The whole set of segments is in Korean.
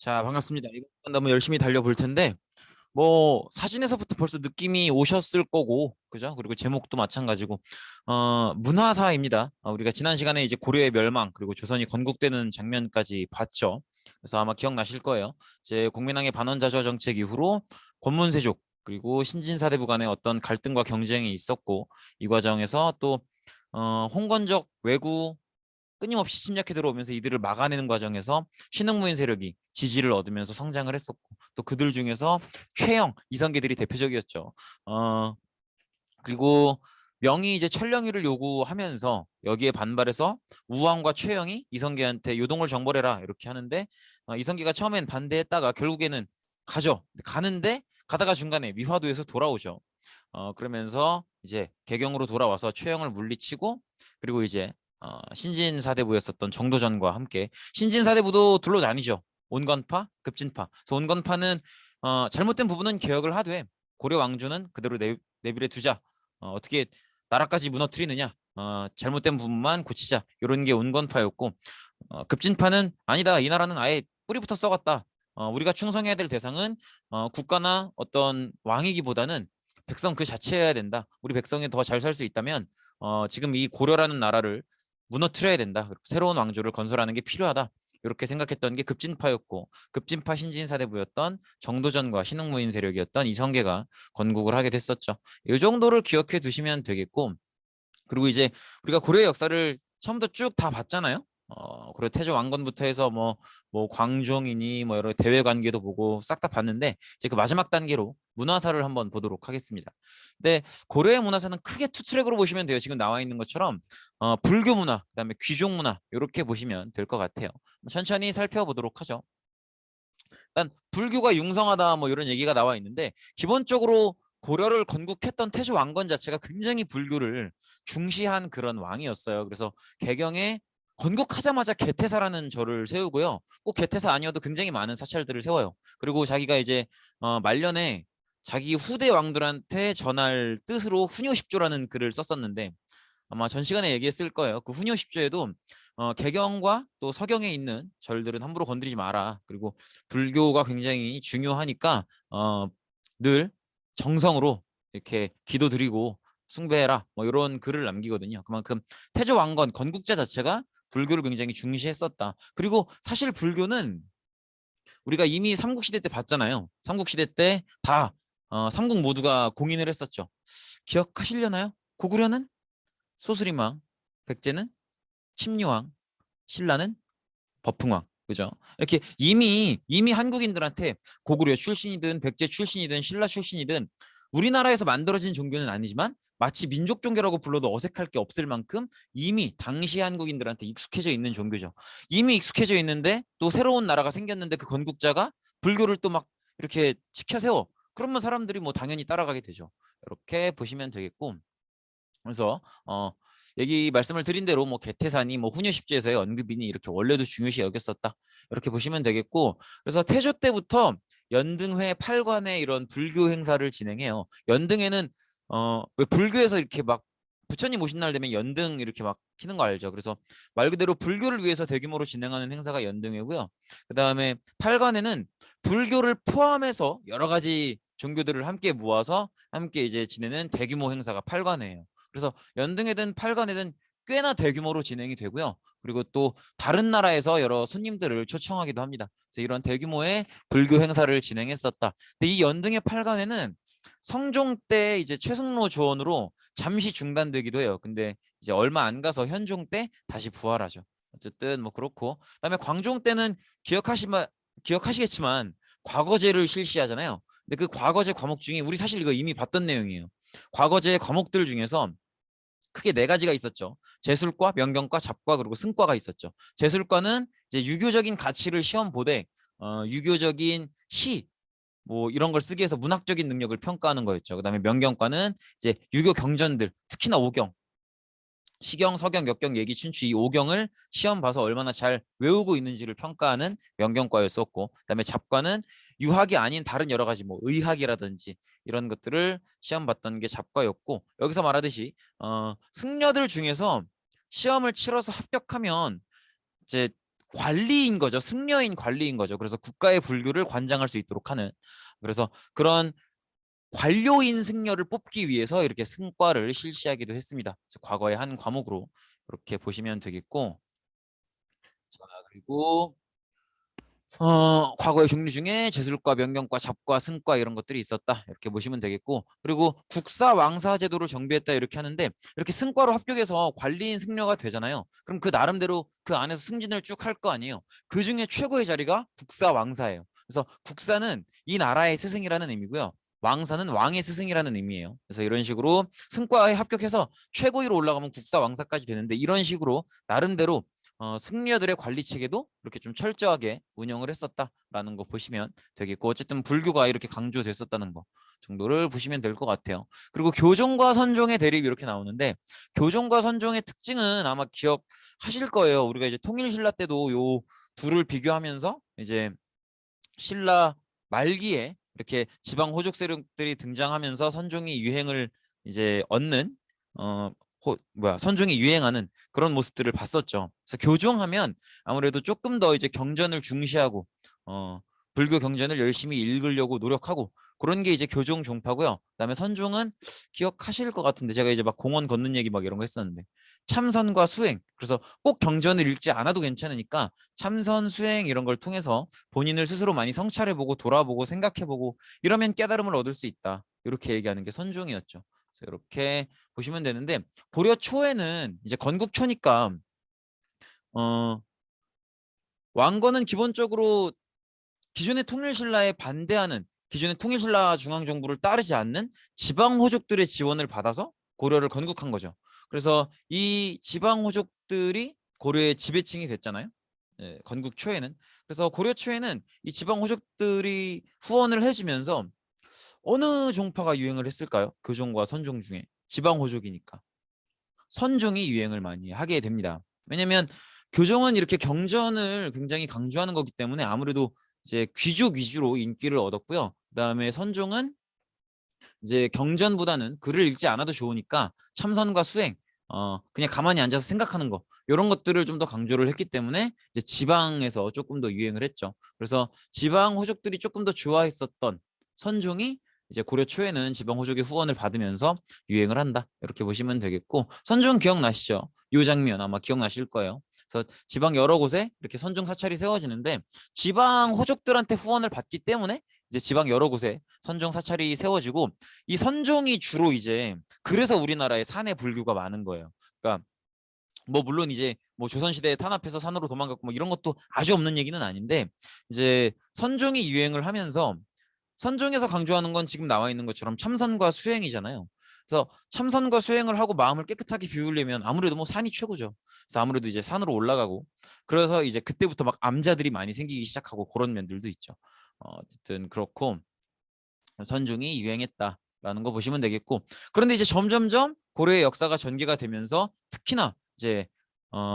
자, 반갑습니다. 이번 너무 열심히 달려볼 텐데, 뭐, 사진에서부터 벌써 느낌이 오셨을 거고, 그죠? 그리고 제목도 마찬가지고, 문화사입니다. 우리가 지난 시간에 이제 고려의 멸망, 그리고 조선이 건국되는 장면까지 봤죠. 그래서 아마 기억나실 거예요. 이제 공민왕의 반원자조 정책 이후로 권문세족, 그리고 신진사대부 간의 어떤 갈등과 경쟁이 있었고, 이 과정에서 또, 홍건적 왜구, 끊임없이 침략해 들어오면서 이들을 막아내는 과정에서 신흥무인 세력이 지지를 얻으면서 성장을 했었고 또 그들 중에서 최영, 이성계들이 대표적이었죠. 그리고 명이 이제 천령위를 요구하면서 여기에 반발해서 우왕과 최영이 이성계한테 요동을 정벌해라 이렇게 하는데 이성계가 처음엔 반대했다가 결국에는 가죠. 가는데 가다가 중간에 위화도에서 돌아오죠. 그러면서 이제 개경으로 돌아와서 최영을 물리치고 그리고 이제 신진사대부였었던 정도전과 함께 신진사대부도 둘로 나뉘죠. 온건파, 급진파. 그래서 온건파는 잘못된 부분은 개혁을 하되 고려 왕조는 그대로 내비려 두자. 어떻게 나라까지 무너뜨리느냐. 잘못된 부분만 고치자. 이런 게 온건파였고 급진파는 아니다. 이 나라는 아예 뿌리부터 썩었다. 우리가 충성해야 될 대상은 국가나 어떤 왕이기보다는 백성 그 자체여야 된다. 우리 백성이 더 잘 살 수 있다면 지금 이 고려라는 나라를 무너뜨려야 된다. 새로운 왕조를 건설하는 게 필요하다. 이렇게 생각했던 게 급진파였고 급진파 신진사대부였던 정도전과 신흥무인 세력이었던 이성계가 건국을 하게 됐었죠. 이 정도를 기억해 두시면 되겠고 그리고 이제 우리가 고려의 역사를 처음부터 쭉 다 봤잖아요. 그리고 태조 왕건부터 해서 뭐 광종이니 뭐 여러 대외 관계도 보고 싹 다 봤는데 이제 그 마지막 단계로 문화사를 한번 보도록 하겠습니다. 근데 고려의 문화사는 크게 투 트랙으로 보시면 돼요. 지금 나와 있는 것처럼 불교 문화, 그다음에 귀족 문화 이렇게 보시면 될 것 같아요. 천천히 살펴보도록 하죠. 일단 불교가 융성하다 뭐 이런 얘기가 나와 있는데 기본적으로 고려를 건국했던 태조 왕건 자체가 굉장히 불교를 중시한 그런 왕이었어요. 그래서 개경에 건국하자마자 개태사라는 절을 세우고요. 꼭 개태사 아니어도 굉장히 많은 사찰들을 세워요. 그리고 자기가 이제 말년에 자기 후대 왕들한테 전할 뜻으로 훈요십조라는 글을 썼었는데 아마 전 시간에 얘기했을 거예요. 그 훈요십조에도 개경과 또 서경에 있는 절들은 함부로 건드리지 마라. 그리고 불교가 굉장히 중요하니까 늘 정성으로 이렇게 기도드리고 숭배해라. 뭐 이런 글을 남기거든요. 그만큼 태조 왕건 건국자 자체가 불교를 굉장히 중시했었다. 그리고 사실 불교는 우리가 이미 삼국시대 때 봤잖아요. 삼국시대 때 다 삼국 모두가 공인을 했었죠. 기억하시려나요? 고구려는 소수림왕, 백제는 침류왕, 신라는 버풍왕. 그죠? 이렇게 이미 한국인들한테 고구려 출신이든 백제 출신이든 신라 출신이든 우리나라에서 만들어진 종교는 아니지만 마치 민족 종교라고 불러도 어색할 게 없을 만큼 이미 당시 한국인들한테 익숙해져 있는 종교죠. 이미 익숙해져 있는데 또 새로운 나라가 생겼는데 그 건국자가 불교를 또 막 이렇게 지켜 세워. 그러면 사람들이 뭐 당연히 따라가게 되죠. 이렇게 보시면 되겠고. 그래서 얘기 말씀을 드린 대로 뭐 개태사니 뭐 훈요십지에서의 언급이니 이렇게 원래도 중요시 여겼었다 이렇게 보시면 되겠고 그래서 태조 때부터 연등회 8관의 이런 불교 행사를 진행해요. 연등회는 왜 불교에서 이렇게 막 부처님 오신 날 되면 연등 이렇게 막 키는 거 알죠? 그래서 말 그대로 불교를 위해서 대규모로 진행하는 행사가 연등회고요. 그다음에 8관에는 불교를 포함해서 여러 가지 종교들을 함께 모아서 함께 이제 지내는 대규모 행사가 8관회예요. 그래서 연등회든 8관회든 꽤나 대규모로 진행이 되고요. 그리고 또 다른 나라에서 여러 손님들을 초청하기도 합니다. 그래서 이런 대규모의 불교 행사를 진행했었다. 근데 이 연등회 8관회는 성종 때 이제 최승로 조언으로 잠시 중단되기도 해요. 근데 이제 얼마 안 가서 현종 때 다시 부활하죠. 어쨌든 뭐 그렇고 그다음에 광종 때는 기억하시겠지만 과거제를 실시하잖아요. 근데 그 과거제 과목 중에 우리 사실 이거 이미 봤던 내용이에요. 과거제 과목들 중에서 크게 네 가지가 있었죠. 제술과, 명경과, 잡과 그리고 승과가 있었죠. 제술과는 이제 유교적인 가치를 시험 보되 유교적인 시 뭐 이런 걸 쓰기 위해서 문학적인 능력을 평가하는 거였죠. 그다음에 명경과는 이제 유교 경전들, 특히나 오경, 시경, 서경, 역경, 예기, 춘추 이 5경을 시험 봐서 얼마나 잘 외우고 있는지를 평가하는 명경과였었고 그다음에 잡과는 유학이 아닌 다른 여러 가지 뭐 의학이라든지 이런 것들을 시험 봤던 게 잡과였고 여기서 말하듯이 승려들 중에서 시험을 치러서 합격하면 이제 관리인 거죠. 승려인 관리인 거죠. 그래서 국가의 불교를 관장할 수 있도록 하는. 그래서 그런 관료인 승려를 뽑기 위해서 이렇게 승과를 실시하기도 했습니다. 그래서 과거의 한 과목으로 이렇게 보시면 되겠고, 자, 그리고 과거의 종류 중에 제술과, 명경과, 잡과, 승과 이런 것들이 있었다. 이렇게 보시면 되겠고, 그리고 국사 왕사 제도를 정비했다 이렇게 하는데, 이렇게 승과로 합격해서 관리인 승려가 되잖아요. 그럼 그 나름대로 그 안에서 승진을 쭉 할 거 아니에요. 그 중에 최고의 자리가 국사 왕사예요. 그래서 국사는 이 나라의 스승이라는 의미고요. 왕사는 왕의 스승이라는 의미예요. 그래서 이런 식으로 승과에 합격해서 최고위로 올라가면 국사 왕사까지 되는데, 이런 식으로 나름대로 승려들의 관리 체계도 이렇게 좀 철저하게 운영을 했었다라는 거 보시면 되겠고, 어쨌든 불교가 이렇게 강조됐었다는 거 정도를 보시면 될 것 같아요. 그리고 교종과 선종의 대립 이렇게 나오는데, 교종과 선종의 특징은 아마 기억하실 거예요. 우리가 이제 통일신라 때도 요 둘을 비교하면서 이제 신라 말기에 이렇게 지방 호족 세력들이 등장하면서 선종이 유행을 이제 얻는 선종이 유행하는 그런 모습들을 봤었죠. 그래서 교종하면 아무래도 조금 더 이제 경전을 중시하고 불교 경전을 열심히 읽으려고 노력하고 그런 게 이제 교종 종파고요. 그다음에 선종은 기억하실 것 같은데, 제가 이제 막 공원 걷는 얘기 막 이런 거 했었는데, 참선과 수행. 그래서 꼭 경전을 읽지 않아도 괜찮으니까 참선, 수행 이런 걸 통해서 본인을 스스로 많이 성찰해보고 돌아보고 생각해보고 이러면 깨달음을 얻을 수 있다. 이렇게 얘기하는 게 선종이었죠. 그래서 이렇게 보시면 되는데, 고려 초에는 이제 건국초니까 어, 왕건은 기본적으로 기존의 통일신라에 반대하는, 기존의 통일신라 중앙정부를 따르지 않는 지방 호족들의 지원을 받아서 고려를 건국한 거죠. 그래서 이 지방 호족들이 고려의 지배층이 됐잖아요. 예, 건국 초에는. 그래서 고려 초에는 이 지방 호족들이 후원을 해주면서 어느 종파가 유행을 했을까요? 교종과 선종 중에. 지방 호족이니까 선종이 유행을 많이 하게 됩니다. 왜냐면 교종은 이렇게 경전을 굉장히 강조하는 거기 때문에 아무래도 이제 귀족 위주로 인기를 얻었고요. 그다음에 선종은 이제 경전보다는 글을 읽지 않아도 좋으니까 참선과 수행, 그냥 가만히 앉아서 생각하는 거, 이런 것들을 좀 더 강조를 했기 때문에 이제 지방에서 조금 더 유행을 했죠. 그래서 지방 호족들이 조금 더 좋아했었던 선종이 이제 고려 초에는 지방 호족의 후원을 받으면서 유행을 한다. 이렇게 보시면 되겠고, 선종 기억나시죠? 이 장면 아마 기억나실 거예요. 그래서 지방 여러 곳에 이렇게 선종 사찰이 세워지는데, 지방 호족들한테 후원을 받기 때문에 이제 지방 여러 곳에 선종 사찰이 세워지고, 이 선종이 주로 이제, 그래서 우리나라에 산의 불교가 많은 거예요. 그러니까 뭐 물론 이제 뭐 조선시대에 탄압해서 산으로 도망갔고 뭐 이런 것도 아주 없는 얘기는 아닌데, 이제 선종이 유행을 하면서 선종에서 강조하는 건 지금 나와 있는 것처럼 참선과 수행이잖아요. 그래서 참선과 수행을 하고 마음을 깨끗하게 비우려면 아무래도 뭐 산이 최고죠. 그래서 아무래도 이제 산으로 올라가고, 그래서 이제 그때부터 막 암자들이 많이 생기기 시작하고 그런 면들도 있죠. 어쨌든 그렇고 선종이 유행했다라는 거 보시면 되겠고, 그런데 이제 점점점 고려의 역사가 전개가 되면서 특히나 이제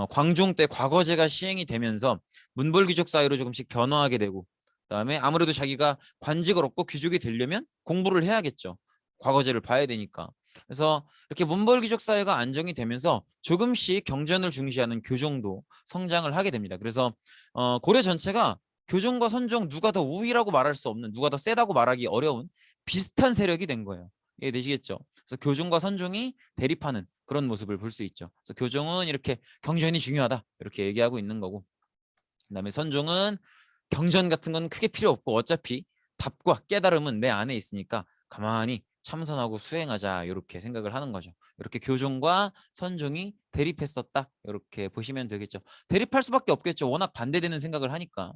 광종 때 과거제가 시행이 되면서 문벌귀족 사회로 조금씩 변화하게 되고, 그다음에 아무래도 자기가 관직을 얻고 귀족이 되려면 공부를 해야겠죠. 과거제를 봐야 되니까. 그래서 이렇게 문벌귀족 사회가 안정이 되면서 조금씩 경전을 중시하는 교종도 성장을 하게 됩니다. 그래서 고려 전체가 교종과 선종 누가 더 우위라고 말할 수 없는, 누가 더 세다고 말하기 어려운 비슷한 세력이 된 거예요. 이해되시겠죠? 그래서 교종과 선종이 대립하는 그런 모습을 볼 수 있죠. 그래서 교종은 이렇게 경전이 중요하다 이렇게 얘기하고 있는 거고, 그다음에 선종은 경전 같은 건 크게 필요 없고 어차피 답과 깨달음은 내 안에 있으니까 가만히 참선하고 수행하자 이렇게 생각을 하는 거죠. 이렇게 교종과 선종이 대립했었다 이렇게 보시면 되겠죠. 대립할 수밖에 없겠죠. 워낙 반대되는 생각을 하니까.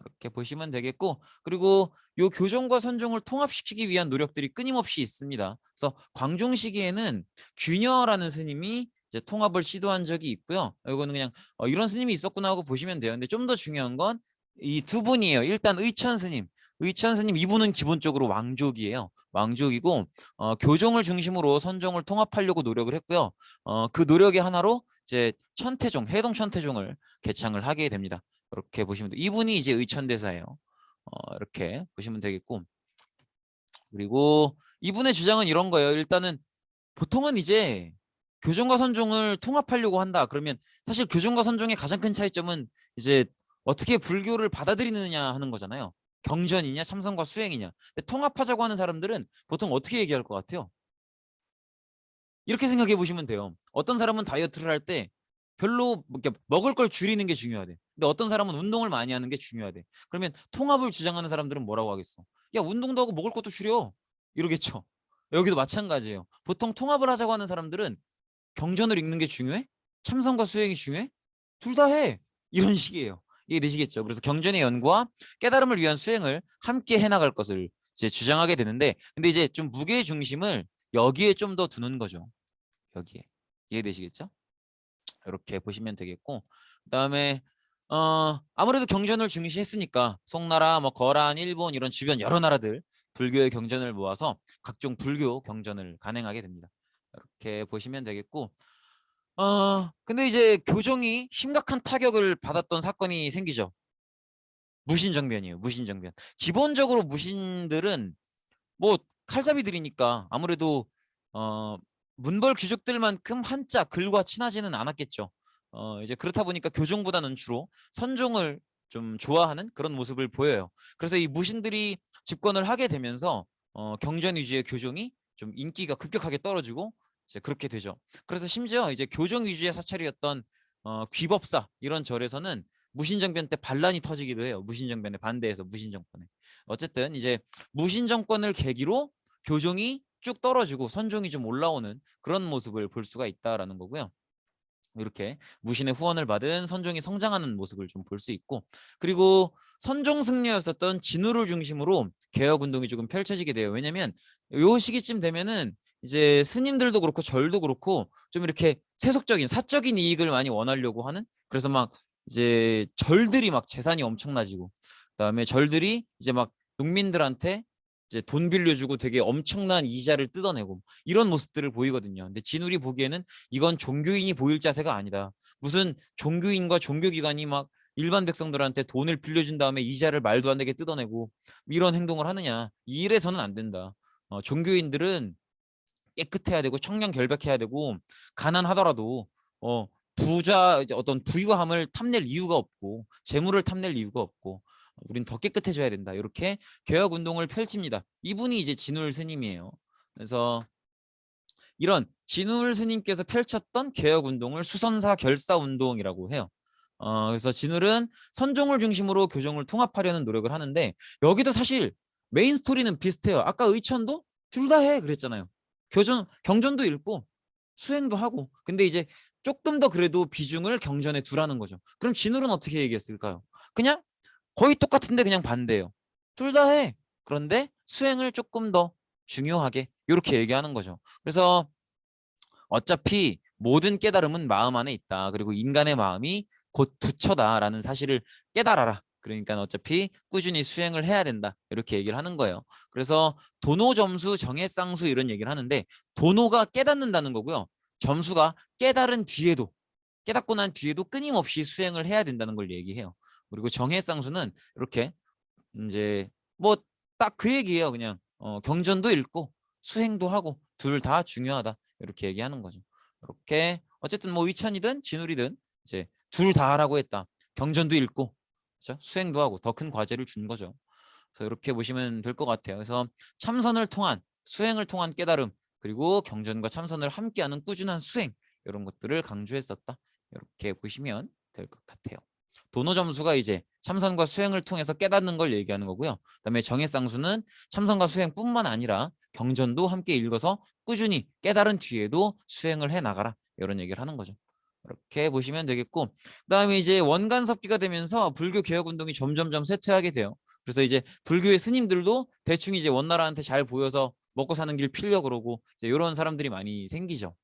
이렇게 보시면 되겠고, 그리고 요 교종과 선종을 통합시키기 위한 노력들이 끊임없이 있습니다. 그래서 광종 시기에는 균여라는 스님이 이제 통합을 시도한 적이 있고요. 이거는 그냥 이런 스님이 있었구나 하고 보시면 돼요. 근데 좀 더 중요한 건 이 두 분이에요. 일단 의천 스님, 이분은 기본적으로 왕족이에요. 왕족이고 교종을 중심으로 선종을 통합하려고 노력을 했고요. 그 노력의 하나로 이제 천태종, 해동 천태종을 개창을 하게 됩니다. 이렇게 보시면 돼요. 이분이 이제 의천대사예요. 이렇게 보시면 되겠고, 그리고 이분의 주장은 이런 거예요. 일단은 보통은 이제 교종과 선종을 통합하려고 한다. 그러면 사실 교종과 선종의 가장 큰 차이점은 이제 어떻게 불교를 받아들이느냐 하는 거잖아요. 경전이냐 참선과 수행이냐. 근데 통합하자고 하는 사람들은 보통 어떻게 얘기할 것 같아요? 이렇게 생각해 보시면 돼요. 어떤 사람은 다이어트를 할 때 별로 이렇게 먹을 걸 줄이는 게 중요하대. 근데 어떤 사람은 운동을 많이 하는 게 중요하대. 그러면 통합을 주장하는 사람들은 뭐라고 하겠어? 야, 운동도 하고 먹을 것도 줄여. 이러겠죠. 여기도 마찬가지예요. 보통 통합을 하자고 하는 사람들은 경전을 읽는 게 중요해? 참선과 수행이 중요해? 둘 다 해. 이런 식이에요. 이해되시겠죠? 그래서 경전의 연구와 깨달음을 위한 수행을 함께 해나갈 것을 이제 주장하게 되는데, 근데 이제 좀 무게 중심을 여기에 좀 더 두는 거죠. 여기에. 이해되시겠죠? 이렇게 보시면 되겠고, 그다음에 아무래도 경전을 중시했으니까 송나라, 뭐 거란, 일본 이런 주변 여러 나라들 불교의 경전을 모아서 각종 불교 경전을 간행하게 됩니다. 이렇게 보시면 되겠고, 근데 이제 교종이 심각한 타격을 받았던 사건이 생기죠. 무신정변이에요. 무신정변. 기본적으로 무신들은 뭐 칼잡이들이니까 아무래도 어 문벌 귀족들만큼 한자 글과 친하지는 않았겠죠. 이제 그렇다 보니까 교종보다는 주로 선종을 좀 좋아하는 그런 모습을 보여요. 그래서 이 무신들이 집권을 하게 되면서 경전 위주의 교종이 좀 인기가 급격하게 떨어지고 이제 그렇게 되죠. 그래서 심지어 이제 교종 위주의 사찰이었던 귀법사 이런 절에서는 무신정변 때 반란이 터지기도 해요. 무신정변에 반대해서 무신정권에. 어쨌든 이제 무신정권을 계기로 교종이 쭉 떨어지고 선종이 좀 올라오는 그런 모습을 볼 수가 있다라는 거고요. 이렇게 무신의 후원을 받은 선종이 성장하는 모습을 좀 볼 수 있고, 그리고 선종 승려였었던 진우를 중심으로 개혁 운동이 조금 펼쳐지게 돼요. 왜냐면 요 시기쯤 되면은 이제 스님들도 그렇고 절도 그렇고 좀 이렇게 세속적인 사적인 이익을 많이 원하려고 하는, 그래서 막 이제 절들이 막 재산이 엄청나지고, 그다음에 절들이 이제 막 농민들한테 이제 돈 빌려주고 되게 엄청난 이자를 뜯어내고 이런 모습들을 보이거든요. 근데 진울이 보기에는 이건 종교인이 보일 자세가 아니다. 무슨 종교인과 종교기관이 막 일반 백성들한테 돈을 빌려준 다음에 이자를 말도 안 되게 뜯어내고 이런 행동을 하느냐. 이래서는 안 된다. 종교인들은 깨끗해야 되고 청렴결백해야 되고 가난하더라도 부자 어떤 부유함을 탐낼 이유가 없고 재물을 탐낼 이유가 없고 우린 더 깨끗해져야 된다. 이렇게 개혁 운동을 펼칩니다. 이분이 이제 진울 스님이에요. 그래서 이런 진울 스님께서 펼쳤던 개혁 운동을 수선사 결사 운동이라고 해요. 그래서 진울은 선종을 중심으로 교종을 통합하려는 노력을 하는데 여기도 사실 메인 스토리는 비슷해요. 아까 의천도 둘 다 해 그랬잖아요. 경전도 읽고 수행도 하고. 근데 이제 조금 더 그래도 비중을 경전에 두라는 거죠. 그럼 진울은 어떻게 얘기했을까요? 그냥 거의 똑같은데 그냥 반대예요. 둘 다 해. 그런데 수행을 조금 더 중요하게 이렇게 얘기하는 거죠. 그래서 어차피 모든 깨달음은 마음 안에 있다. 그리고 인간의 마음이 곧 부처다라는 사실을 깨달아라. 그러니까 어차피 꾸준히 수행을 해야 된다. 이렇게 얘기를 하는 거예요. 그래서 도노 점수 정해 쌍수 이런 얘기를 하는데 도노가 깨닫는다는 거고요. 점수가 깨달은 뒤에도 깨닫고 난 뒤에도 끊임없이 수행을 해야 된다는 걸 얘기해요. 그리고 정해 쌍수는 이렇게 이제 뭐 딱 그 얘기예요. 그냥 경전도 읽고 수행도 하고 둘 다 중요하다. 이렇게 얘기하는 거죠. 이렇게 어쨌든 뭐 위찬이든 진울이든 이제 둘 다 하라고 했다. 경전도 읽고 그렇죠? 수행도 하고 더 큰 과제를 준 거죠. 그래서 이렇게 보시면 될 것 같아요. 그래서 참선을 통한 수행을 통한 깨달음 그리고 경전과 참선을 함께하는 꾸준한 수행 이런 것들을 강조했었다. 이렇게 보시면 될 것 같아요. 도노 점수가 이제 참선과 수행을 통해서 깨닫는 걸 얘기하는 거고요. 그다음에 정해쌍수는 참선과 수행뿐만 아니라 경전도 함께 읽어서 꾸준히 깨달은 뒤에도 수행을 해 나가라 이런 얘기를 하는 거죠. 이렇게 보시면 되겠고, 그다음에 이제 원간섭기가 되면서 불교 개혁 운동이 점점점 쇠퇴하게 돼요. 그래서 이제 불교의 스님들도 대충 이제 원나라한테 잘 보여서 먹고 사는 길 필려 그러고 이제 이런 사람들이 많이 생기죠.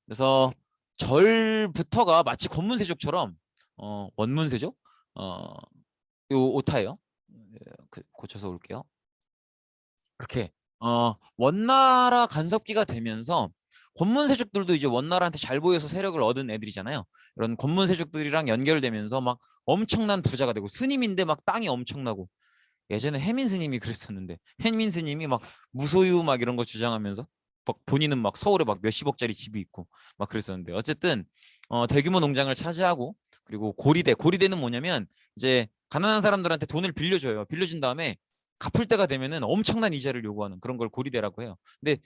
그래서 절부터가 마치 권문세족처럼 원문세족 요 오타예요. 고쳐서 올게요. 이렇게 원나라 간섭기가 되면서 권문세족들도 이제 원나라한테 잘 보여서 세력을 얻은 애들이잖아요. 이런 권문세족들이랑 연결되면서 막 엄청난 부자가 되고 스님인데 막 땅이 엄청나고 예전에 해민 스님이 그랬었는데 해민 스님이 막 무소유 막 이런 거 주장하면서 막 본인은 막 서울에 막 몇십억짜리 집이 있고 막 그랬었는데 어쨌든 대규모 농장을 차지하고 그리고 고리대는 뭐냐면 이제 가난한 사람들한테 돈을 빌려줘요. 빌려준 다음에 갚을 때가 되면은 엄청난 이자를 요구하는 그런 걸 고리대라고 해요. 근데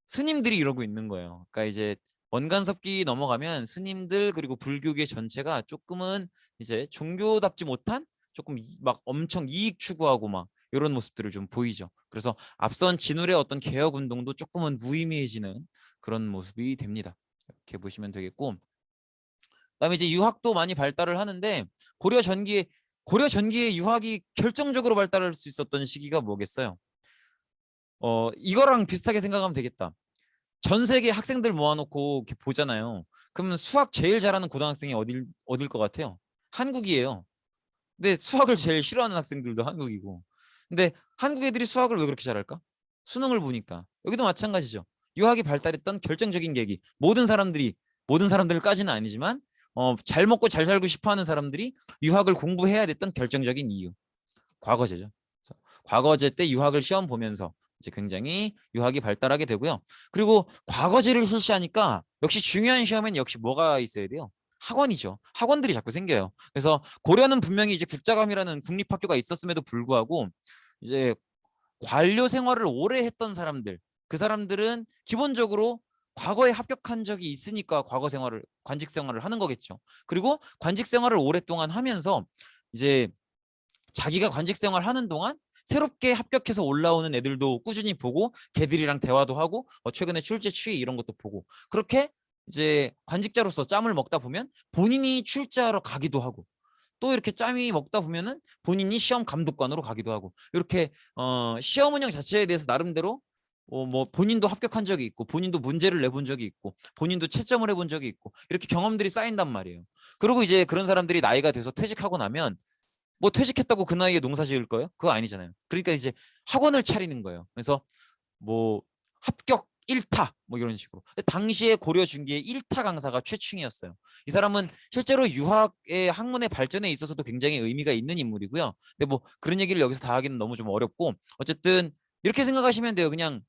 스님들이 이러고 있는 거예요. 그러니까 이제 원간섭기 넘어가면 스님들 그리고 불교계 전체가 조금은 이제 종교답지 못한 조금 막 엄청 이익 추구하고 막 이런 모습들을 좀 보이죠. 그래서 앞선 진울의 어떤 개혁 운동도 조금은 무의미해지는 그런 모습이 됩니다. 이렇게 보시면 되겠고, 그다음에 이제 유학도 많이 발달을 하는데 고려 전기에 유학이 결정적으로 발달할 수 있었던 시기가 뭐겠어요? 이거랑 비슷하게 생각하면 되겠다. 전 세계 학생들 모아놓고 이렇게 보잖아요. 그러면 수학 제일 잘하는 고등학생이 어딜 것 같아요? 한국이에요. 근데 수학을 제일 싫어하는 학생들도 한국이고. 근데 한국 애들이 수학을 왜 그렇게 잘할까? 수능을 보니까. 여기도 마찬가지죠. 유학이 발달했던 결정적인 계기. 모든 사람들까지는 아니지만 잘 먹고 잘 살고 싶어하는 사람들이 유학을 공부해야 됐던 결정적인 이유. 과거제죠. 과거제 때 유학을 시험 보면서 이제 굉장히 유학이 발달하게 되고요. 그리고 과거제를 실시하니까 역시 중요한 시험엔 역시 뭐가 있어야 돼요? 학원이죠. 학원들이 자꾸 생겨요. 그래서 고려는 분명히 이제 국자감이라는 국립학교가 있었음에도 불구하고 이제 관료 생활을 오래 했던 사람들, 그 사람들은 기본적으로 과거에 합격한 적이 있으니까 관직 생활을 하는 거겠죠. 그리고 관직 생활을 오랫동안 하면서 이제 자기가 관직 생활 하는 동안 새롭게 합격해서 올라오는 애들도 꾸준히 보고 걔들이랑 대화도 하고 최근에 출제 추이 이런 것도 보고 그렇게 이제 관직자로서 짬을 먹다 보면 본인이 출제하러 가기도 하고 또 이렇게 짬이 먹다 보면은 본인이 시험 감독관으로 가기도 하고 이렇게 시험 운영 자체에 대해서 나름대로 뭐 본인도 합격한 적이 있고 본인도 문제를 내본 적이 있고 본인도 채점을 해본 적이 있고 이렇게 경험들이 쌓인단 말이에요. 그리고 이제 그런 사람들이 나이가 돼서 퇴직하고 나면 뭐 퇴직했다고 그 나이에 농사 지을 거예요? 그거 아니잖아요. 그러니까 이제 학원을 차리는 거예요. 그래서 뭐 합격 1타 뭐 이런 식으로. 당시에 고려 중기의 1타 강사가 최충이었어요. 이 사람은 실제로 유학의 학문의 발전에 있어서도 굉장히 의미가 있는 인물이고요. 근데 뭐 그런 얘기를 여기서 다 하기는 너무 좀 어렵고 어쨌든 이렇게 생각하시면 돼요. 그냥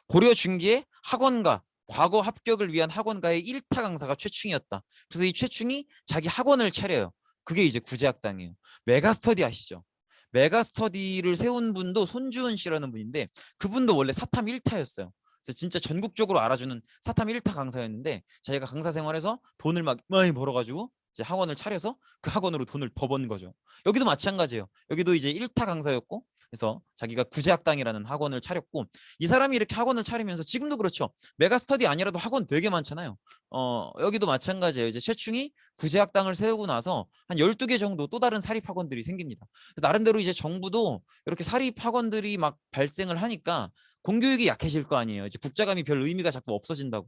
고려 중기의 학원가 과거 합격을 위한 학원가의 1타 강사가 최충이었다. 그래서 이 최충이 자기 학원을 차려요. 그게 이제 구제학당이에요. 메가스터디 아시죠? 메가스터디를 세운 분도 손주은 씨라는 분인데 그분도 원래 사탐 1타였어요. 그래서 진짜 전국적으로 알아주는 사탐 1타 강사였는데 자기가 강사 생활에서 돈을 막 많이 벌어가지고 이제 학원을 차려서 그 학원으로 돈을 더 번 거죠. 여기도 마찬가지예요. 여기도 이제 1타 강사였고 그래서 자기가 구제학당이라는 학원을 차렸고 이 사람이 이렇게 학원을 차리면서 지금도 그렇죠. 메가스터디 아니라도 학원 되게 많잖아요. 여기도 마찬가지예요. 이제 최충이 구제학당을 세우고 나서 한 12개 정도 또 다른 사립학원들이 생깁니다. 나름대로 이제 정부도 이렇게 사립학원들이 막 발생을 하니까 공교육이 약해질 거 아니에요. 이제 국자감이 별 의미가 자꾸 없어진다고.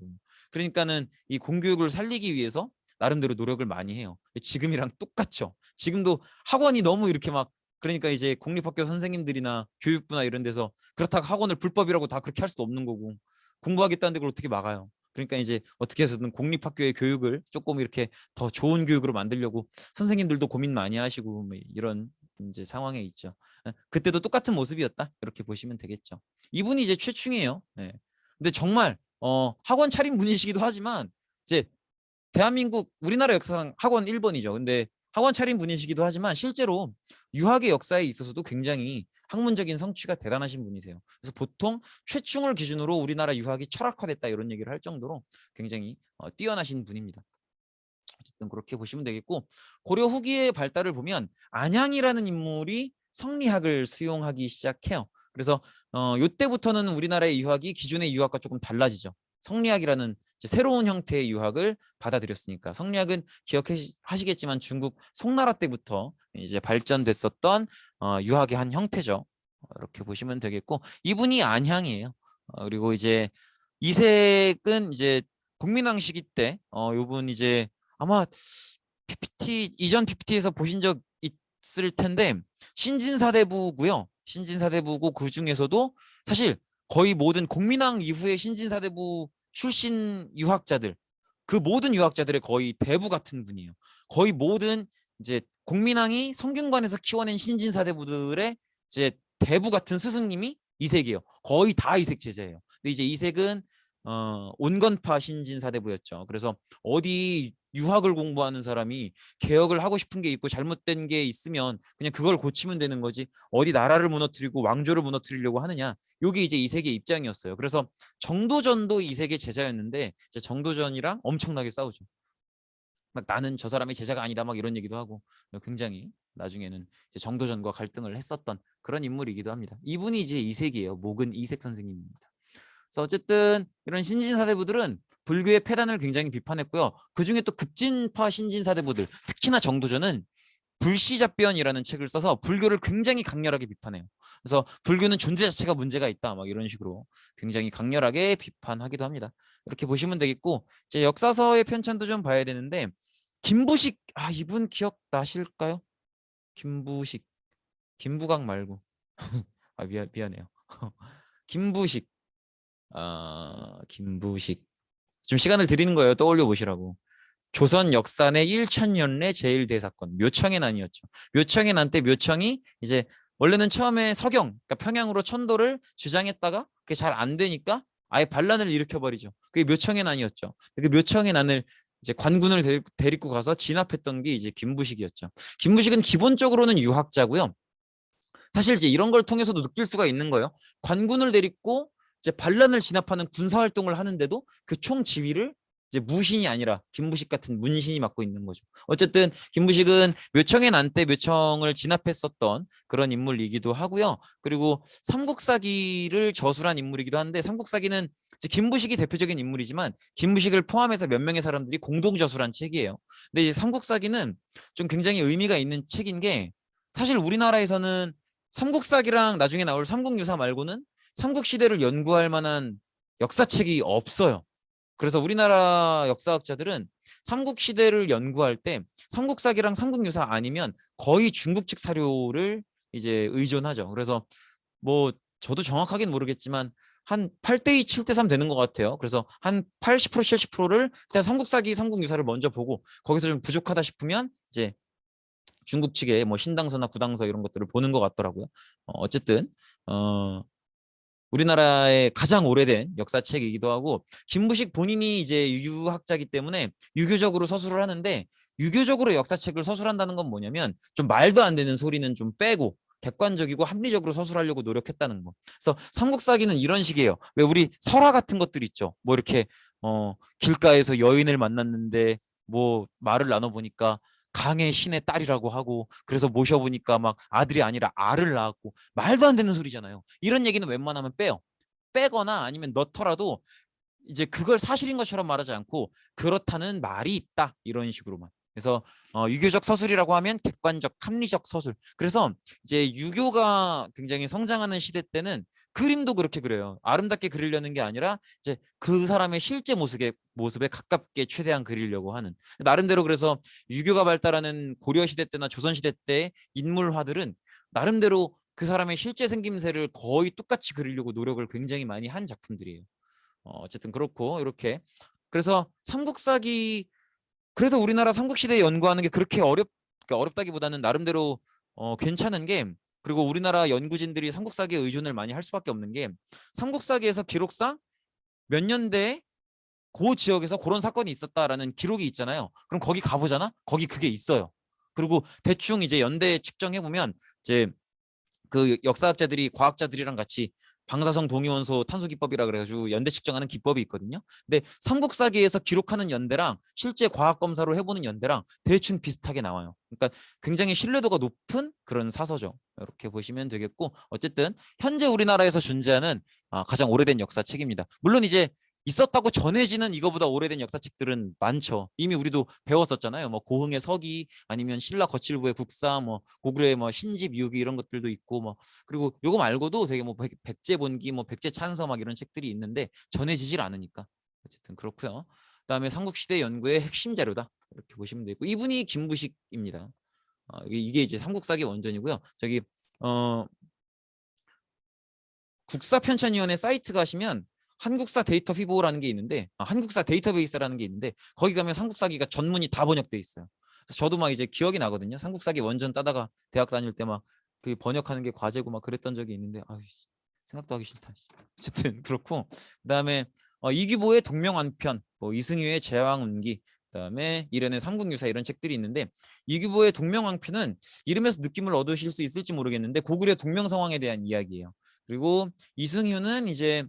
그러니까는 이 공교육을 살리기 위해서 나름대로 노력을 많이 해요. 지금이랑 똑같죠. 지금도 학원이 너무 이렇게 막 그러니까 이제 공립학교 선생님들이나 교육부나 이런 데서 그렇다고 학원을 불법이라고 다 그렇게 할 수도 없는 거고 공부하겠다는데 그걸 어떻게 막아요. 그러니까 이제 어떻게 해서든 공립학교의 교육을 조금 이렇게 더 좋은 교육으로 만들려고 선생님들도 고민 많이 하시고 뭐 이런 이제 상황에 있죠. 그때도 똑같은 모습이었다 이렇게 보시면 되겠죠. 이분이 이제 최충이에요. 네. 근데 정말 학원 차린 분이시기도 하지만 이제 대한민국 우리나라 역사상 학원 1번이죠. 근데 학원 차린 분이시기도 하지만 실제로 유학의 역사에 있어서도 굉장히 학문적인 성취가 대단하신 분이세요. 그래서 보통 최충을 기준으로 우리나라 유학이 철학화됐다 이런 얘기를 할 정도로 굉장히 뛰어나신 분입니다. 어쨌든 그렇게 보시면 되겠고 고려 후기의 발달을 보면 안양이라는 인물이 성리학을 수용하기 시작해요. 그래서 이때부터는 우리나라의 유학이 기존의 유학과 조금 달라지죠. 성리학이라는 새로운 형태의 유학을 받아들였으니까 성리학은 기억하시겠지만 중국 송나라 때부터 이제 발전됐었던 유학의 한 형태죠. 이렇게 보시면 되겠고 이분이 안향이에요. 그리고 이제 이색은 이제 국민왕 시기 때 요분 이제 아마 PPT 이전 PPT에서 보신 적 있을 텐데 신진사대부고요. 신진사대부고 그 중에서도 사실 거의 모든 공민왕 이후의 신진사대부 출신 유학자들 그 모든 유학자들의 거의 대부 같은 분이에요. 거의 모든 이제 공민왕이 성균관에서 키워낸 신진사대부들의 이제 대부 같은 스승님이 이색이에요. 거의 다 이색 제자예요. 근데 이제 이색은 온건파 신진사대부였죠. 그래서 어디 유학을 공부하는 사람이 개혁을 하고 싶은 게 있고 잘못된 게 있으면 그냥 그걸 고치면 되는 거지 어디 나라를 무너뜨리고 왕조를 무너뜨리려고 하느냐. 이게 이제 이색의 입장이었어요. 그래서 정도전도 이색의 제자였는데 이제 정도전이랑 엄청나게 싸우죠. 막 나는 저 사람의 제자가 아니다 막 이런 얘기도 하고 굉장히 나중에는 이제 정도전과 갈등을 했었던 그런 인물이기도 합니다. 이분이 이제 이색이에요. 목은 이색 선생님입니다. 그래서 어쨌든 이런 신진사대부들은 불교의 폐단을 굉장히 비판했고요. 그중에 또 급진파 신진사대부들 특히나 정도전은 불시잡변이라는 책을 써서 불교를 굉장히 강렬하게 비판해요. 그래서 불교는 존재 자체가 문제가 있다 막 이런 식으로 굉장히 강렬하게 비판하기도 합니다. 이렇게 보시면 되겠고 제 역사서의 편찬도 좀 봐야 되는데 김부식 이분 기억 나실까요? 김부식 김부각 말고 미안해요. 김부식 김부식 좀 시간을 드리는 거예요. 떠올려 보시라고. 조선 역사 내 1000년내 제일 대사건 묘청의 난이었죠. 묘청의 난 때 묘청이 이제 원래는 처음에 서경 그러니까 평양으로 천도를 주장했다가 그게 잘 안 되니까 아예 반란을 일으켜버리죠. 그게 묘청의 난이었죠. 그 묘청의 난을 이제 관군을 데리고 가서 진압했던 게 이제 김부식이었죠. 김부식은 기본적으로는 유학자고요. 사실 이제 이런 걸 통해서도 느낄 수가 있는 거예요. 관군을 데리고 이제 반란을 진압하는 군사 활동을 하는데도 그 총 지휘를 이제 무신이 아니라 김부식 같은 문신이 맡고 있는 거죠. 어쨌든 김부식은 묘청의 난 때 묘청을 진압했었던 그런 인물이기도 하고요. 그리고 삼국사기를 저술한 인물이기도 한데 삼국사기는 이제 김부식이 대표적인 인물이지만 김부식을 포함해서 몇 명의 사람들이 공동 저술한 책이에요. 근데 이제 삼국사기는 좀 굉장히 의미가 있는 책인 게 사실 우리나라에서는 삼국사기랑 나중에 나올 삼국유사 말고는 삼국시대를 연구할 만한 역사책이 없어요. 그래서 우리나라 역사학자들은 삼국시대를 연구할 때 삼국사기랑 삼국유사 아니면 거의 중국 측 사료를 이제 의존하죠. 그래서 뭐 저도 정확하게는 모르겠지만 한 8대2, 7대3 되는 것 같아요. 그래서 한 80%, 70%를 그냥 삼국사기, 삼국유사를 먼저 보고 거기서 좀 부족하다 싶으면 이제 중국 측의 뭐 신당서나 구당서 이런 것들을 보는 것 같더라고요. 어쨌든 우리나라의 가장 오래된 역사책이기도 하고 김부식 본인이 이제 유학자이기 때문에 유교적으로 서술을 하는데 유교적으로 역사책을 서술한다는 건 뭐냐면 좀 말도 안 되는 소리는 좀 빼고 객관적이고 합리적으로 서술하려고 노력했다는 거. 그래서 삼국사기는 이런 식이에요. 왜 우리 설화 같은 것들 있죠. 뭐 이렇게 길가에서 여인을 만났는데 뭐 말을 나눠보니까 강의 신의 딸이라고 하고 그래서 모셔보니까 막 아들이 아니라 알을 낳았고 말도 안 되는 소리잖아요. 이런 얘기는 웬만하면 빼요. 빼거나 아니면 넣더라도 이제 그걸 사실인 것처럼 말하지 않고 그렇다는 말이 있다 이런 식으로만. 그래서 유교적 서술이라고 하면 객관적 합리적 서술. 그래서 이제 유교가 굉장히 성장하는 시대 때는 그림도 그렇게 그려요. 아름답게 그리려는 게 아니라 이제 그 사람의 실제 모습에 가깝게 최대한 그리려고 하는. 나름대로 그래서 유교가 발달하는 고려 시대 때나 조선 시대 때 인물화들은 나름대로 그 사람의 실제 생김새를 거의 똑같이 그리려고 노력을 굉장히 많이 한 작품들이에요. 어쨌든 그렇고 이렇게 그래서 삼국사기 그래서 우리나라 삼국시대 연구하는 게 그렇게 그러니까 어렵다기보다는 나름대로 괜찮은 게 그리고 우리나라 연구진들이 삼국사기에 의존을 많이 할 수밖에 없는 게 삼국사기에서 기록상 몇 년대에 그 지역에서 그런 사건이 있었다라는 기록이 있잖아요. 그럼 거기 가보잖아? 거기 그게 있어요. 그리고 대충 이제 연대 측정해 보면 이제 그 역사학자들이 과학자들이랑 같이 방사성 동위원소 탄소 기법이라 그래가지고 연대 측정하는 기법이 있거든요. 근데 삼국사기에서 기록하는 연대랑 실제 과학 검사로 해보는 연대랑 대충 비슷하게 나와요. 그러니까 굉장히 신뢰도가 높은 그런 사서죠. 이렇게 보시면 되겠고 어쨌든 현재 우리나라에서 존재하는 가장 오래된 역사책입니다. 물론 이제 있었다고 전해지는 이거보다 오래된 역사책들은 많죠. 이미 우리도 배웠었잖아요. 뭐 고흥의 서기 아니면 신라 거칠부의 국사, 뭐 고구려의 뭐 신집 유기 이런 것들도 있고 뭐 그리고 요거 말고도 되게 뭐 백제본기, 뭐 백제찬서 막 이런 책들이 있는데 전해지질 않으니까 어쨌든 그렇고요. 그다음에 삼국시대 연구의 핵심 자료다 이렇게 보시면 되고 이분이 김부식입니다. 이게 이제 삼국사기 원전이고요. 저기 국사편찬위원회 사이트 가시면 한국사 데이터 휘보라는 게 있는데 한국사 데이터베이스라는 게 있는데 거기 가면 삼국사기가 전문이 다 번역돼 있어요. 그래서 저도 막 이제 기억이 나거든요. 삼국사기 원전 따다가 대학 다닐 때 막 그 번역하는 게 과제고 막 그랬던 적이 있는데 생각도 하기 싫다. 어쨌든 그렇고 그다음에 이규보의 동명완편, 뭐 이승유의 제왕운기, 그다음에 이련의 삼국유사 이런 책들이 있는데 이규보의 동명왕편은 이름에서 느낌을 얻으실 수 있을지 모르겠는데 고구려 동명성왕에 대한 이야기예요. 그리고 이승유는 이제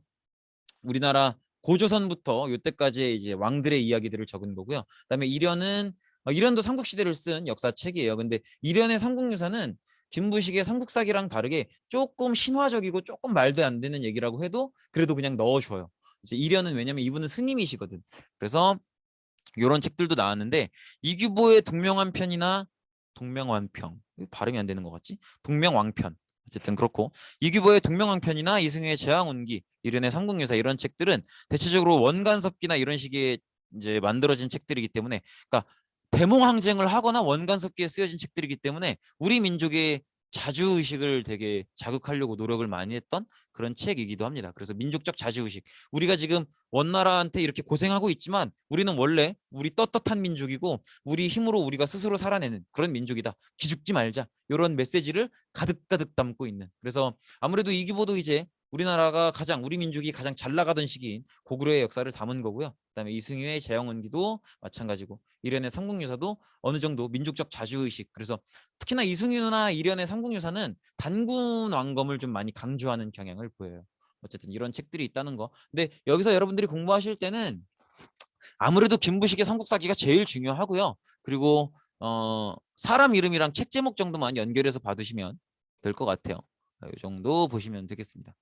우리나라 고조선부터 요때까지의 이제 왕들의 이야기들을 적은 거고요. 그다음에 이련은 이련도 삼국시대를 쓴 역사책이에요. 근데 이련의 삼국유사는 김부식의 삼국사기랑 다르게 조금 신화적이고 조금 말도 안 되는 얘기라고 해도 그래도 그냥 넣어줘요. 이제 이련은 왜냐면 이분은 스님이시거든. 그래서 이런 책들도 나왔는데 이규보의 동명한편이나 동명완평 발음이 안 되는 것 같지? 동명왕편 어쨌든 그렇고 이규보의 동명왕편이나 이승유의 제왕운기, 이련의 삼국유사 이런 책들은 대체적으로 원간섭기나 이런 식의 이제 만들어진 책들이기 때문에 그러니까 대몽항쟁을 하거나 원간섭기에 쓰여진 책들이기 때문에 우리 민족의 자주의식을 되게 자극하려고 노력을 많이 했던 그런 책이기도 합니다. 그래서 민족적 자주의식. 우리가 지금 원나라한테 이렇게 고생하고 있지만 우리는 원래 우리 떳떳한 민족이고 우리 힘으로 우리가 스스로 살아내는 그런 민족이다. 기죽지 말자. 이런 메시지를 가득가득 담고 있는. 그래서 아무래도 이규보도 이제 우리나라가 가장 우리 민족이 가장 잘 나가던 시기인 고구려의 역사를 담은 거고요. 그다음에 이승유의 제왕운기도 마찬가지고 이련의 삼국유사도 어느 정도 민족적 자주의식. 그래서 특히나 이승유나 이련의 삼국유사는 단군 왕검을 좀 많이 강조하는 경향을 보여요. 어쨌든 이런 책들이 있다는 거. 근데 여기서 여러분들이 공부하실 때는 아무래도 김부식의 삼국사기가 제일 중요하고요. 그리고 사람 이름이랑 책 제목 정도만 연결해서 받으시면 될 것 같아요. 이 정도 보시면 되겠습니다.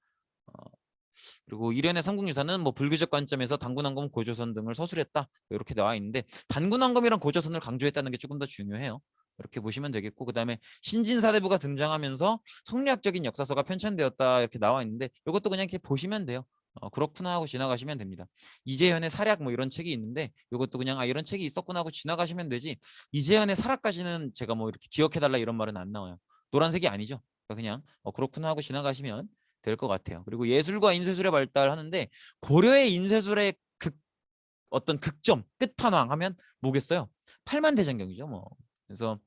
그리고 이련의 삼국유사는 뭐 불교적 관점에서 단군왕검, 고조선 등을 서술했다 이렇게 나와 있는데 단군왕검이랑 고조선을 강조했다는 게 조금 더 중요해요. 이렇게 보시면 되겠고 그다음에 신진사대부가 등장하면서 성리학적인 역사서가 편찬되었다 이렇게 나와 있는데 이것도 그냥 이렇게 보시면 돼요. 그렇구나 하고 지나가시면 됩니다. 이재현의 사략 뭐 이런 책이 있는데 이것도 그냥 이런 책이 있었구나 하고 지나가시면 되지 이재현의 사략까지는 제가 뭐 이렇게 기억해달라 이런 말은 안 나와요. 노란색이 아니죠. 그러니까 그냥 그렇구나 하고 지나가시면 될 것 같아요. 그리고 예술과 인쇄술의 발달하는데 고려의 인쇄술의 어떤 극점 끝판왕 하면 뭐겠어요? 팔만대장경이죠. 뭐 그래서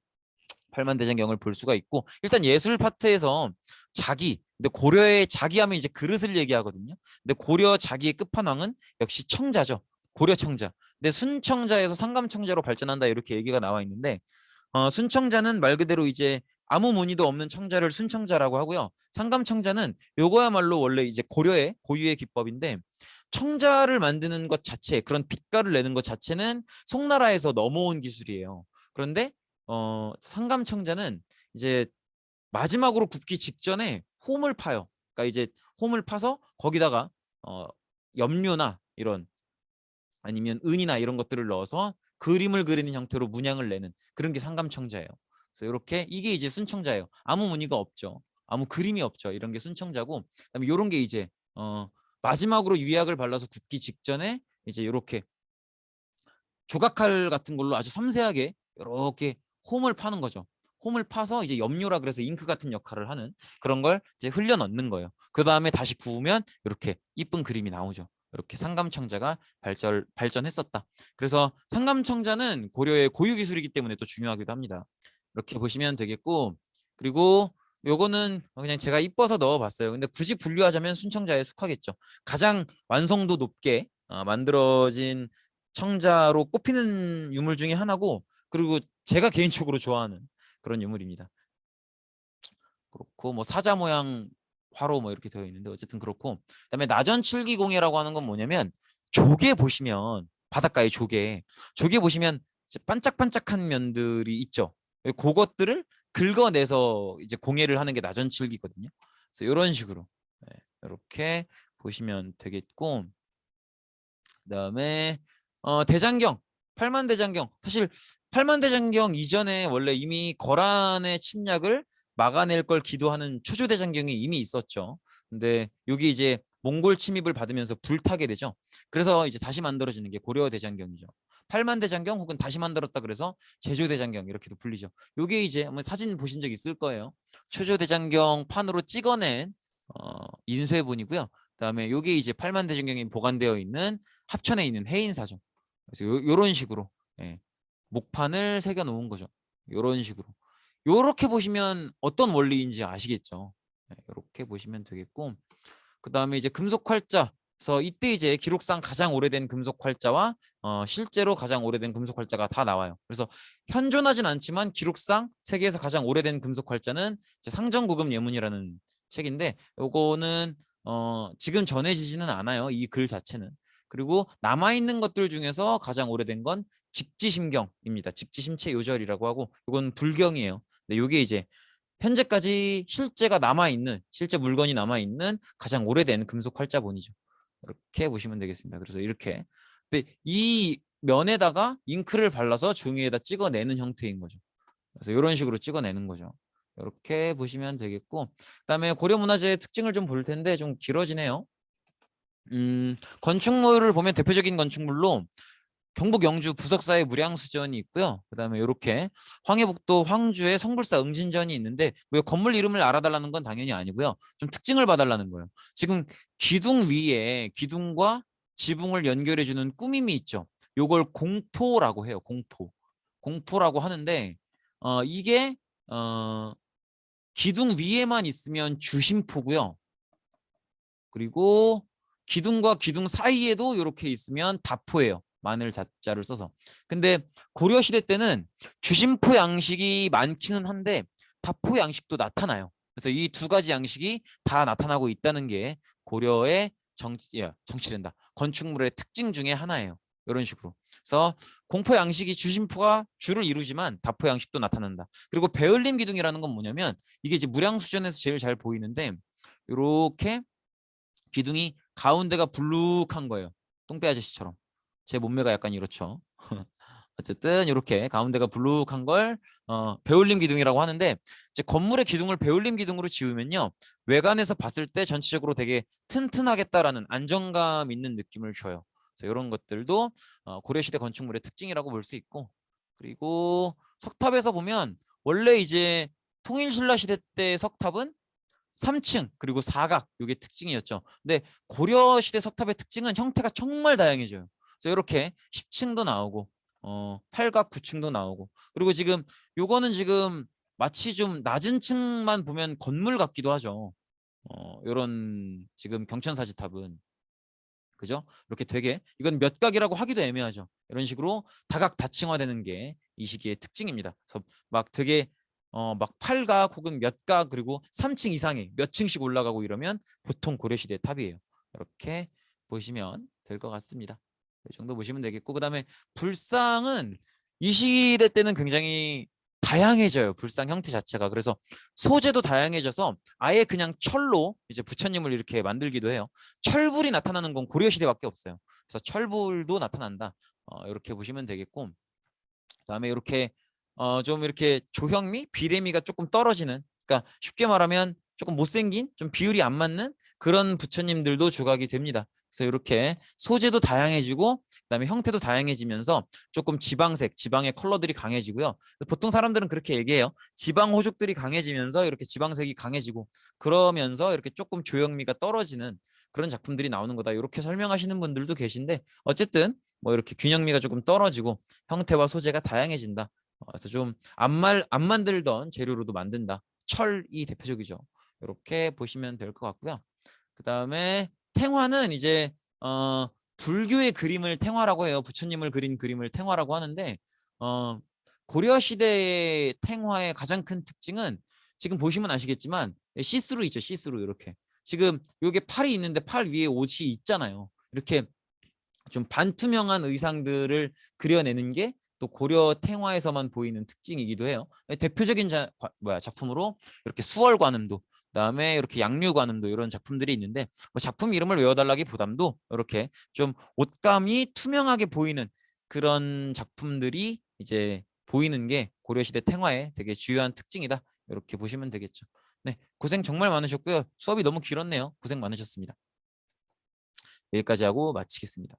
팔만대장경을 볼 수가 있고 일단 예술 파트에서 근데 고려의 자기하면 이제 그릇을 얘기하거든요. 근데 고려 자기의 끝판왕은 역시 청자죠. 고려 청자. 근데 순청자에서 상감청자로 발전한다 이렇게 얘기가 나와 있는데 순청자는 말 그대로 이제 아무 무늬도 없는 청자를 순청자라고 하고요. 상감청자는 요거야말로 원래 이제 고려의 고유의 기법인데 청자를 만드는 것 자체, 그런 빛깔을 내는 것 자체는 송나라에서 넘어온 기술이에요. 그런데 상감청자는 이제 마지막으로 굽기 직전에 홈을 파요. 그러니까 이제 홈을 파서 거기다가 염료나 이런 아니면 은이나 이런 것들을 넣어서 그림을 그리는 형태로 문양을 내는 그런 게 상감청자예요. 그래서 이렇게 이게 이제 순청자예요. 아무 무늬가 없죠. 아무 그림이 없죠. 이런 게 순청자고 그다음에 이런 게 이제 마지막으로 유약을 발라서 굽기 직전에 이제 이렇게 조각칼 같은 걸로 아주 섬세하게 이렇게 홈을 파는 거죠. 홈을 파서 이제 염료라 그래서 잉크 같은 역할을 하는 그런 걸 이제 흘려 넣는 거예요. 그 다음에 다시 구우면 이렇게 이쁜 그림이 나오죠. 이렇게 상감청자가 발전했었다. 그래서 상감청자는 고려의 고유 기술이기 때문에 또 중요하기도 합니다. 이렇게 보시면 되겠고 그리고 요거는 그냥 제가 이뻐서 넣어봤어요. 근데 굳이 분류하자면 순청자에 속하겠죠. 가장 완성도 높게 만들어진 청자로 꼽히는 유물 중에 하나고 그리고 제가 개인적으로 좋아하는 그런 유물입니다. 그렇고 뭐 사자 모양 화로 뭐 이렇게 되어 있는데 어쨌든 그렇고 그다음에 나전칠기공예라고 하는 건 뭐냐면 조개 보시면 바닷가의 조개 보시면 반짝반짝한 면들이 있죠. 그것들을 긁어내서 이제 공예를 하는 게 나전칠기거든요. 그래서 이런 식으로 이렇게 보시면 되겠고 그다음에 대장경, 팔만대장경. 사실 팔만대장경 이전에 원래 이미 거란의 침략을 막아낼 걸 기도하는 초조대장경이 이미 있었죠. 근데 여기 이제 몽골 침입을 받으면서 불타게 되죠. 그래서 이제 다시 만들어지는 게 고려대장경이죠. 팔만대장경 혹은 다시 만들었다 그래서 제조대장경 이렇게도 불리죠. 요게 이제 사진 보신 적 있을 거예요. 초조대장경 판으로 찍어낸 인쇄본이고요. 그다음에 요게 이제 팔만대장경이 보관되어 있는 합천에 있는 해인사죠. 그래서 요런 식으로 목판을 새겨 놓은 거죠. 요런 식으로. 요렇게 보시면 어떤 원리인지 아시겠죠. 이렇게 보시면 되겠고 그다음에 이제 금속 활자. 그래서 이때 이제 기록상 가장 오래된 금속 활자와 실제로 가장 오래된 금속 활자가 다 나와요. 그래서 현존하진 않지만 기록상 세계에서 가장 오래된 금속 활자는 상정구금 예문이라는 책인데 요거는 지금 전해지지는 않아요. 이 글 자체는. 그리고 남아있는 것들 중에서 가장 오래된 건 직지심경입니다. 직지심체 요절이라고 하고 이건 불경이에요. 근데 이게 이제 현재까지 실제가 남아있는 실제 물건이 남아있는 가장 오래된 금속 활자본이죠. 이렇게 보시면 되겠습니다. 그래서 이렇게 이 면에다가 잉크를 발라서 종이에다 찍어내는 형태인 거죠. 그래서 이런 식으로 찍어내는 거죠. 이렇게 보시면 되겠고 그다음에 고려문화재의 특징을 좀 볼 텐데 좀 길어지네요. 건축물을 보면 대표적인 건축물로 경북 영주 부석사의 무량수전이 있고요. 그다음에 이렇게 황해북도 황주의 성불사 응진전이 있는데 뭐 건물 이름을 알아달라는 건 당연히 아니고요. 좀 특징을 봐달라는 거예요. 지금 기둥 위에 기둥과 지붕을 연결해주는 꾸밈이 있죠. 요걸 공포라고 해요. 공포라고 하는데 이게 기둥 위에만 있으면 주심포고요. 그리고 기둥과 기둥 사이에도 이렇게 있으면 다포예요. 마늘 자자를 써서. 근데 고려시대 때는 주심포 양식이 많기는 한데 다포 양식도 나타나요. 그래서 이 두 가지 양식이 다 나타나고 있다는 게 고려의 정치된다. 건축물의 특징 중에 하나예요. 이런 식으로. 그래서 공포 양식이 주심포가 주를 이루지만 다포 양식도 나타난다. 그리고 배을림 기둥이라는 건 뭐냐면 이게 이제 무량수전에서 제일 잘 보이는데 이렇게 기둥이 가운데가 불룩한 거예요. 똥배 아저씨처럼. 제 몸매가 약간 이렇죠. 어쨌든 이렇게 가운데가 불룩한 걸 배울림 기둥이라고 하는데 이제 건물의 기둥을 배울림 기둥으로 지으면요. 외관에서 봤을 때 전체적으로 되게 튼튼하겠다라는 안정감 있는 느낌을 줘요. 그래서 이런 것들도 고려시대 건축물의 특징이라고 볼 수 있고 그리고 석탑에서 보면 원래 이제 통일신라 시대 때 석탑은 3층 그리고 사각 이게 특징이었죠. 근데 고려 시대 석탑의 특징은 형태가 정말 다양해져요. 그래서 이렇게 10층도 나오고 8각 9층도 나오고 그리고 지금 요거는 지금 마치 좀 낮은 층만 보면 건물 같기도 하죠. 요런 지금 경천사지탑은 그죠? 이렇게 되게 이건 몇 각이라고 하기도 애매하죠. 이런 식으로 다각 다층화되는 게 이 시기의 특징입니다. 그래서 막 되게 막 8각 혹은 몇 각 그리고 3층 이상에 몇 층씩 올라가고 이러면 보통 고려시대 탑이에요. 이렇게 보시면 될 것 같습니다. 이 정도 보시면 되겠고 그다음에 불상은 이 시대 때는 굉장히 다양해져요. 불상 형태 자체가. 그래서 소재도 다양해져서 아예 그냥 철로 이제 부처님을 이렇게 만들기도 해요. 철불이 나타나는 건 고려 시대밖에 없어요. 그래서 철불도 나타난다. 이렇게 보시면 되겠고 그다음에 이렇게 좀 이렇게 조형미, 비례미가 조금 떨어지는 그러니까 쉽게 말하면 조금 못생긴 좀 비율이 안 맞는 그런 부처님들도 조각이 됩니다. 그래서 이렇게 소재도 다양해지고 그다음에 형태도 다양해지면서 조금 지방색, 지방의 컬러들이 강해지고요. 보통 사람들은 그렇게 얘기해요. 지방 호죽들이 강해지면서 이렇게 지방색이 강해지고 그러면서 이렇게 조금 조형미가 떨어지는 그런 작품들이 나오는 거다. 이렇게 설명하시는 분들도 계신데 어쨌든 뭐 이렇게 균형미가 조금 떨어지고 형태와 소재가 다양해진다. 그래서 좀 안 만들던 재료로도 만든다. 철이 대표적이죠. 이렇게 보시면 될 것 같고요. 그 다음에 탱화는 이제 불교의 그림을 탱화라고 해요. 부처님을 그린 그림을 탱화라고 하는데 고려 시대의 탱화의 가장 큰 특징은 지금 보시면 아시겠지만 시스루 있죠. 시스루 이렇게 지금 이게 팔이 있는데 팔 위에 옷이 있잖아요. 이렇게 좀 반투명한 의상들을 그려내는 게 또 고려 탱화에서만 보이는 특징이기도 해요. 대표적인 작품으로 이렇게 수월관음도 그다음에 이렇게 양류관음도 이런 작품들이 있는데 뭐 작품 이름을 외워달라기보담도 이렇게 좀 옷감이 투명하게 보이는 그런 작품들이 이제 보이는 게 고려시대 탱화의 되게 주요한 특징이다. 이렇게 보시면 되겠죠. 네, 고생 정말 많으셨고요. 수업이 너무 길었네요. 고생 많으셨습니다. 여기까지 하고 마치겠습니다.